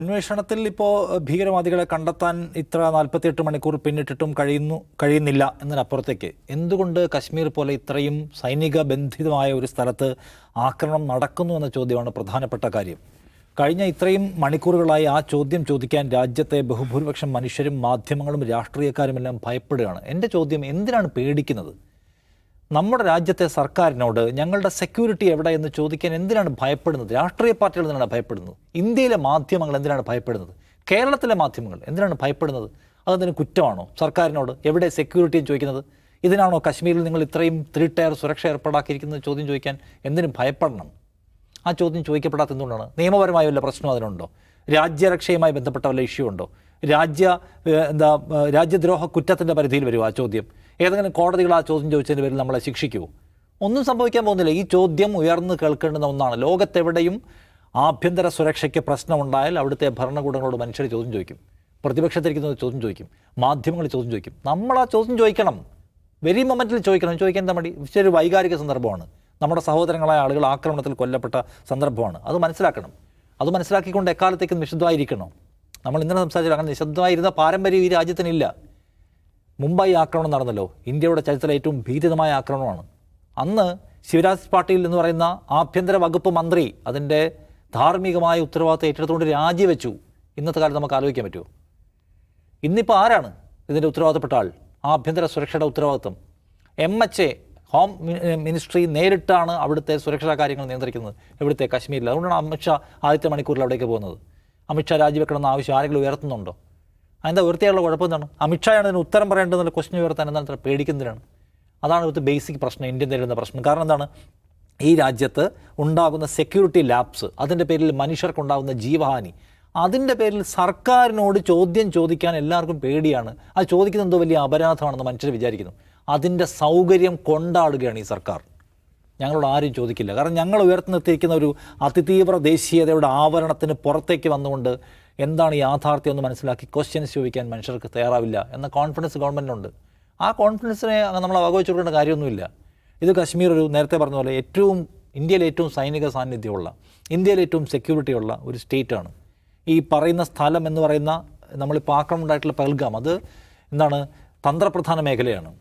അന്വേഷണത്തിൽ ഇപ്പോൾ ഭീകരവാദികളെ കണ്ടെത്താൻ ഇത്ര 48 മണിക്കൂർ പിന്നിട്ടിട്ടും കഴിയുന്നില്ല എന്നതിനപ്പുറത്തേക്ക് എന്തുകൊണ്ട് കശ്മീർ പോലെ ഇത്രയും സൈനിക ബന്ധിതമായ ഒരു സ്ഥലത്ത് ആക്രമണം നടക്കുന്നു എന്ന ചോദ്യമാണ് പ്രധാനപ്പെട്ട കാര്യം. കഴിഞ്ഞ ഇത്രയും മണിക്കൂറുകളായി ആ ചോദ്യം ചോദിക്കാൻ രാജ്യത്തെ ബഹുഭൂരിപക്ഷം മനുഷ്യരും മാധ്യമങ്ങളും രാഷ്ട്രീയക്കാരുമെല്ലാം ഭയപ്പെടുകയാണ്. എൻ്റെ ചോദ്യം, എന്തിനാണ് പേടിക്കുന്നത്? നമ്മുടെ രാജ്യത്തെ സർക്കാരിനോട് ഞങ്ങളുടെ സെക്യൂരിറ്റി എവിടെ എന്ന് ചോദിക്കാൻ എന്തിനാണ് ഭയപ്പെടുന്നത്? രാഷ്ട്രീയ പാർട്ടികൾ എന്തിനാണ് ഭയപ്പെടുന്നത്? ഇന്ത്യയിലെ മാധ്യമങ്ങൾ എന്തിനാണ് ഭയപ്പെടുന്നത്? കേരളത്തിലെ മാധ്യമങ്ങൾ എന്തിനാണ് ഭയപ്പെടുന്നത്? അതെന്തിനും കുറ്റമാണോ സർക്കാരിനോട് എവിടെ സെക്യൂരിറ്റി എന്ന് ചോദിക്കുന്നത്? ഇതിനാണോ കശ്മീരിൽ നിങ്ങൾ ഇത്രയും 3 ടയർ സുരക്ഷ ഏർപ്പാടാക്കിയിരിക്കുന്നത് ചോദ്യം ചോദിക്കാൻ എന്തിനും ഭയപ്പെടണം? ആ ചോദ്യം ചോദിക്കപ്പെടാത്ത എന്തുകൊണ്ടാണ്? നിയമപരമായ വല്ല പ്രശ്നം അതിനുണ്ടോ? രാജ്യരക്ഷയുമായി ബന്ധപ്പെട്ട വല്ല ഇഷ്യൂ ഉണ്ടോ? രാജ്യദ്രോഹ കുറ്റത്തിൻ്റെ പരിധിയിൽ വരുമോ ആ ചോദ്യം? ഏതെങ്കിലും കോടതികൾ ആ ചോദ്യം ചോദിച്ചതിൻ്റെ പേരിൽ നമ്മളെ ശിക്ഷിക്കുമോ? ഒന്നും സംഭവിക്കാൻ പോകുന്നില്ല. ഈ ചോദ്യം ഉയർന്നു കേൾക്കേണ്ടുന്ന ഒന്നാണ്. ലോകത്തെവിടെയും ആഭ്യന്തര സുരക്ഷയ്ക്ക് പ്രശ്നമുണ്ടായാൽ അവിടുത്തെ ഭരണകൂടങ്ങളോട് മനുഷ്യർ ചോദ്യം ചോദിക്കും, പ്രതിപക്ഷത്തിരിക്കുന്നത് ചോദ്യം ചോദിക്കും, മാധ്യമങ്ങൾ ചോദ്യം ചോദിക്കും. നമ്മൾ ആ ചോദ്യം ചോദിക്കണം, വെരി മൊമെൻറ്റിൽ ചോദിക്കണം. ചോദിക്കാൻ എന്താ മടി? ഒരു വൈകാരിക സന്ദർഭമാണ്. നമ്മുടെ സഹോദരങ്ങളായ ആളുകൾ ആക്രമണത്തിൽ കൊല്ലപ്പെട്ട സന്ദർഭമാണ്. അത് മനസ്സിലാക്കണം. അത് മനസ്സിലാക്കിക്കൊണ്ട് എക്കാലത്തേക്കും നിശബ്ദമായിരിക്കണം. നമ്മൾ ഇന്നലെ സംസാരിച്ചാൽ അങ്ങനെ നിശബ്ദമായിരുന്ന പാരമ്പര്യം ഈ രാജ്യത്തിനില്ല. മുംബൈ ആക്രമണം നടന്നല്ലോ, ഇന്ത്യയുടെ ചരിത്രത്തിലെ ഏറ്റവും ഭീതിതമായ ആക്രമണമാണ്. അന്ന് ശിവരാജ് പാട്ടീൽ എന്ന് പറയുന്ന ആഭ്യന്തര വകുപ്പ് മന്ത്രി അതിൻ്റെ ധാർമ്മികമായ ഉത്തരവാദിത്തം ഏറ്റെടുത്തുകൊണ്ട് രാജിവെച്ചു. ഇന്നത്തെ കാലത്ത് നമുക്ക് ആലോചിക്കാൻ പറ്റുമോ? ഇന്നിപ്പോൾ ആരാണ് ഇതിൻ്റെ ഉത്തരവാദിത്തപ്പെട്ട ആൾ? ആഭ്യന്തര സുരക്ഷയുടെ ഉത്തരവാദിത്തം MHA ഹോം മിനിസ്ട്രി നേരിട്ടാണ് അവിടുത്തെ സുരക്ഷാ കാര്യങ്ങൾ നിയന്ത്രിക്കുന്നത് ഇവിടുത്തെ കശ്മീരിൽ. അതുകൊണ്ടാണ് അമിത്ഷാ ആദ്യത്തെ മണിക്കൂറിൽ അവിടേക്ക് പോകുന്നത്. അമിത്ഷാ രാജിവെക്കണമെന്ന ആവശ്യം ആരെങ്കിലും ഉയർത്തുന്നുണ്ടോ? അതിൻ്റെ ഉയർത്തിയുള്ള കുഴപ്പം എന്താണ്? അമിത്ഷായാണ് അതിന് ഉത്തരം പറയേണ്ടതെന്നുള്ള ക്വസ്റ്റ്യൻ ഉയർത്താൻ എന്താണ് പേടിക്കുന്നതിനാണ്? അതാണ് ഇവിടുത്തെ ബേസിക് പ്രശ്നം, ഇന്ത്യ നേരിടുന്ന പ്രശ്നം. കാരണം എന്താണ്? ഈ രാജ്യത്ത് ഉണ്ടാകുന്ന സെക്യൂരിറ്റി ലാപ്സ്, അതിൻ്റെ പേരിൽ മനുഷ്യർക്കുണ്ടാകുന്ന ജീവഹാനി, അതിൻ്റെ പേരിൽ സർക്കാരിനോട് ചോദ്യം ചോദിക്കാൻ എല്ലാവർക്കും പേടിയാണ്. അത് ചോദിക്കുന്നത് എന്തോ വലിയ അപരാധമാണെന്ന് മനുഷ്യർ വിചാരിക്കുന്നു. അതിൻ്റെ സൗകര്യം കൊണ്ടാടുകയാണ് ഈ സർക്കാർ. ഞങ്ങളോട് ആരും ചോദിക്കില്ല. കാരണം ഞങ്ങൾ ഉയർത്തി നിർത്തിയിരിക്കുന്ന ഒരു അതിതീവ്ര ദേശീയതയുടെ ആവരണത്തിന് പുറത്തേക്ക് വന്നുകൊണ്ട് എന്താണ് യാഥാർത്ഥ്യം എന്ന് മനസ്സിലാക്കി ക്വസ്റ്റ്യൻസ് ചോദിക്കാൻ മനുഷ്യർക്ക് തയ്യാറാവില്ല എന്ന കോൺഫിഡൻസ് ഗവൺമെൻറ്റിനുണ്ട്. ആ കോൺഫിഡൻസിനെ നമ്മൾ അവഗണിച്ചു കൊടുക്കേണ്ട കാര്യമൊന്നുമില്ല. ഇത് കശ്മീർ ഒരു നേരത്തെ പറഞ്ഞ പോലെ ഇന്ത്യയിലെ ഏറ്റവും സൈനിക സാന്നിധ്യമുള്ള, ഇന്ത്യയിലെ ഏറ്റവും സെക്യൂരിറ്റിയുള്ള ഒരു സ്റ്റേറ്റാണ്. ഈ പറയുന്ന സ്ഥലം എന്ന് പറയുന്ന നമ്മളിപ്പോൾ ആക്രമണം ഉണ്ടായിട്ടുള്ള പഹൽഗാം, അത് എന്താണ്, തന്ത്രപ്രധാന മേഖലയാണ്.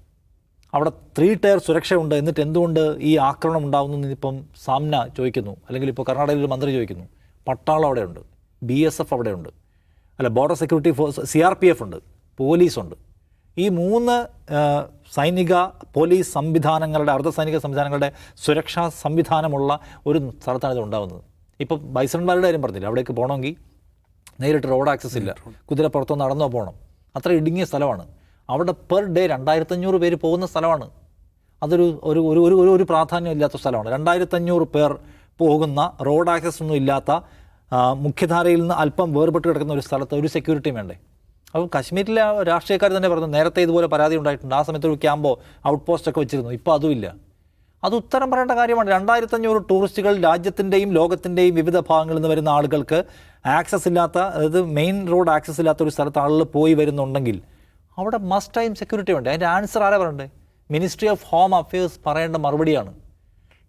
അവിടെ 3 ടയർ സുരക്ഷയുണ്ട്. എന്നിട്ട് എന്തുകൊണ്ട് ഈ ആക്രമണം ഉണ്ടാകുന്നു ഇപ്പം സാമ്ന ചോദിക്കുന്നു, അല്ലെങ്കിൽ ഇപ്പോൾ കർണാടകയിൽ ഒരു മന്ത്രി ചോദിക്കുന്നു. പട്ടാളം അവിടെയുണ്ട്, BSF അവിടെയുണ്ട്, ബോർഡർ സെക്യൂരിറ്റി ഫോഴ്സ്, CRPF ഉണ്ട്, പോലീസുണ്ട്. ഈ 3 സൈനിക പോലീസ് സംവിധാനങ്ങളുടെ, അർദ്ധസൈനിക സംവിധാനങ്ങളുടെ സുരക്ഷാ സംവിധാനമുള്ള ഒരു സ്ഥലത്താണ് ഇത് ഉണ്ടാകുന്നത്. ഇപ്പം ബൈസൺവാലിയുടെ കാര്യം പറഞ്ഞില്ല, അവിടേക്ക് പോകണമെങ്കിൽ നേരിട്ട് റോഡ് ആക്സസ് ഇല്ല, കുതിരപ്പുറത്തോ നടന്നോ പോകണം. അത്ര ഇടുങ്ങിയ സ്ഥലമാണ്. അവിടെ പെർ ഡേ 2500 പേര് പോകുന്ന സ്ഥലമാണ്. അതൊരു ഒരു ഒരു ഒരു പ്രാധാന്യം ഇല്ലാത്ത സ്ഥലമാണ്. 2500 പേർ പോകുന്ന, റോഡ് ആക്സസ് ഒന്നും ഇല്ലാത്ത, മുഖ്യധാരയിൽ നിന്ന് അല്പം വേർപെട്ട് കിടക്കുന്ന ഒരു സ്ഥലത്ത് ഒരു സെക്യൂരിറ്റിയും വേണ്ടേ? അപ്പോൾ കശ്മീരിലെ രാഷ്ട്രീയക്കാർ തന്നെ പറഞ്ഞു, നേരത്തെ ഇതുപോലെ പരാതി ഉണ്ടായിട്ടുണ്ട്, ആ സമയത്ത് ഒരു ക്യാമ്പോ ഔട്ട് പോസ്റ്റൊക്കെ വെച്ചിരുന്നു, ഇപ്പോൾ അതുമില്ല. അത് ഉത്തരം പറയേണ്ട കാര്യമാണ്. 2500 ടൂറിസ്റ്റുകൾ രാജ്യത്തിൻ്റെയും ലോകത്തിൻ്റെയും വിവിധ ഭാഗങ്ങളിൽ നിന്ന് വരുന്ന ആളുകൾക്ക് ആക്സസ് ഇല്ലാത്ത, അതായത് മെയിൻ റോഡ് ആക്സസ് ഇല്ലാത്ത ഒരു സ്ഥലത്ത് ആളുകൾ പോയി വരുന്നുണ്ടെങ്കിൽ അവിടെ മസ്റ്റ് ടൈം സെക്യൂരിറ്റി വേണ്ടേ? അതിൻ്റെ ആൻസർ ആരാ പറയണ്ടേ? മിനിസ്ട്രി ഓഫ് ഹോം അഫയേഴ്സ് പറയേണ്ട മറുപടിയാണ്.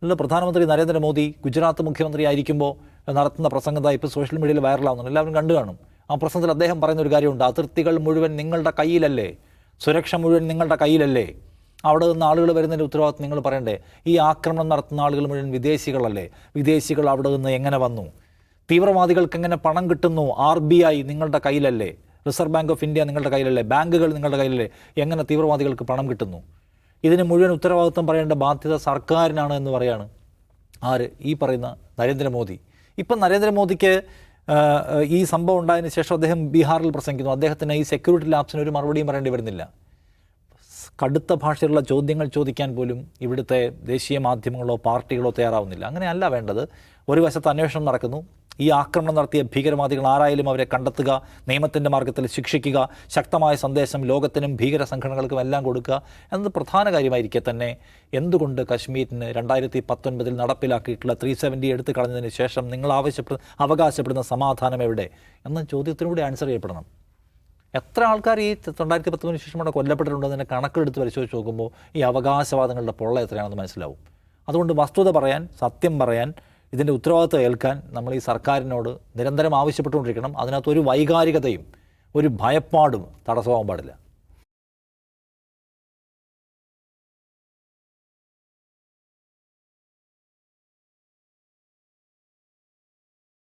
ഇല്ല, പ്രധാനമന്ത്രി നരേന്ദ്രമോദി ഗുജറാത്ത് മുഖ്യമന്ത്രി ആയിരിക്കുമ്പോൾ നടത്തുന്ന പ്രസംഗം ഇപ്പോൾ സോഷ്യൽ മീഡിയയിൽ വൈറലാവുന്നുണ്ട്, എല്ലാവരും കണ്ടു കാണും. ആ പ്രസംഗത്തിൽ അദ്ദേഹം പറയുന്ന ഒരു കാര്യമുണ്ട്, അതിർത്തികൾ മുഴുവൻ നിങ്ങളുടെ കയ്യിലല്ലേ, സുരക്ഷ മുഴുവൻ നിങ്ങളുടെ കയ്യിലല്ലേ, അവിടെ നിന്ന് ആളുകൾ വരുന്നതിൻ്റെ ഉത്തരവാദിത്വം നിങ്ങൾ പറയണ്ടേ? ഈ ആക്രമണം നടത്തുന്ന ആളുകൾ മുഴുവൻ വിദേശികളല്ലേ? വിദേശികൾ അവിടെ നിന്ന് എങ്ങനെ വന്നു? തീവ്രവാദികൾക്ക് എങ്ങനെ പണം കിട്ടുന്നു? RBI നിങ്ങളുടെ കയ്യിലല്ലേ? റിസർവ് ബാങ്ക് ഓഫ് ഇന്ത്യ നിങ്ങളുടെ കയ്യിലല്ലേ? ബാങ്കുകൾ നിങ്ങളുടെ കയ്യിലല്ലേ? എങ്ങനെ തീവ്രവാദികൾക്ക് പണം കിട്ടുന്നു? ഇതിന് മുഴുവൻ ഉത്തരവാദിത്വം പറയേണ്ട ബാധ്യത സർക്കാരിനാണ് എന്ന് പറയാണ് ആര്? ഈ പറയുന്ന നരേന്ദ്രമോദി. ഇപ്പം നരേന്ദ്രമോദിക്ക് ഈ സംഭവം ഉണ്ടായതിനു ശേഷം അദ്ദേഹം ബീഹാറിൽ പ്രസംഗിക്കുന്നു. അദ്ദേഹത്തിന് ഈ സെക്യൂരിറ്റി ലാപ്സിന് ഒരു മറുപടിയും പറയേണ്ടി വരുന്നില്ല. കടുത്ത ഭാഷയിലുള്ള ചോദ്യങ്ങൾ ചോദിക്കാൻ പോലും ഇവിടുത്തെ ദേശീയ മാധ്യമങ്ങളോ പാർട്ടികളോ തയ്യാറാവുന്നില്ല. അങ്ങനെയല്ല വേണ്ടത്. ഒരു വശത്ത് അന്വേഷണം നടക്കുന്നു, ഈ ആക്രമണം നടത്തിയ ഭീകരവാദികൾ ആരായാലും അവരെ കണ്ടെത്തുക, നിയമത്തിൻ്റെ മാർഗത്തിൽ ശിക്ഷിക്കുക, ശക്തമായ സന്ദേശം ലോകത്തിനും ഭീകര സംഘടനകൾക്കും എല്ലാം കൊടുക്കുക എന്നത് പ്രധാന കാര്യമായിരിക്കെ തന്നെ എന്തുകൊണ്ട് കശ്മീരിന് 2019 നടപ്പിലാക്കിയിട്ടുള്ള 370 എടുത്തു കളഞ്ഞതിന് ശേഷം നിങ്ങൾ അവകാശപ്പെടുന്ന സമാധാനം എവിടെ എന്ന ചോദ്യത്തിനൂടെ ആൻസർ ചെയ്യപ്പെടണം. എത്ര ആൾക്കാർ ഈ 2019 ശേഷം അവിടെ കൊല്ലപ്പെട്ടിട്ടുണ്ടെന്നതിൻ്റെ കണക്കെടുത്ത് പരിശോധിച്ച് നോക്കുമ്പോൾ ഈ അവകാശവാദങ്ങളുടെ പൊള്ള എത്രയാണെന്ന് മനസ്സിലാവും. അതുകൊണ്ട് വസ്തുത പറയാൻ, സത്യം പറയാൻ, ഇതിൻ്റെ ഉത്തരവാദിത്വം ഏൽക്കാൻ നമ്മൾ ഈ സർക്കാരിനോട് നിരന്തരം ആവശ്യപ്പെട്ടുകൊണ്ടിരിക്കണം. അതിനകത്ത് ഒരു വൈകാരികതയും ഒരു ഭയപ്പാടും തടസ്സമാകാൻ പാടില്ല.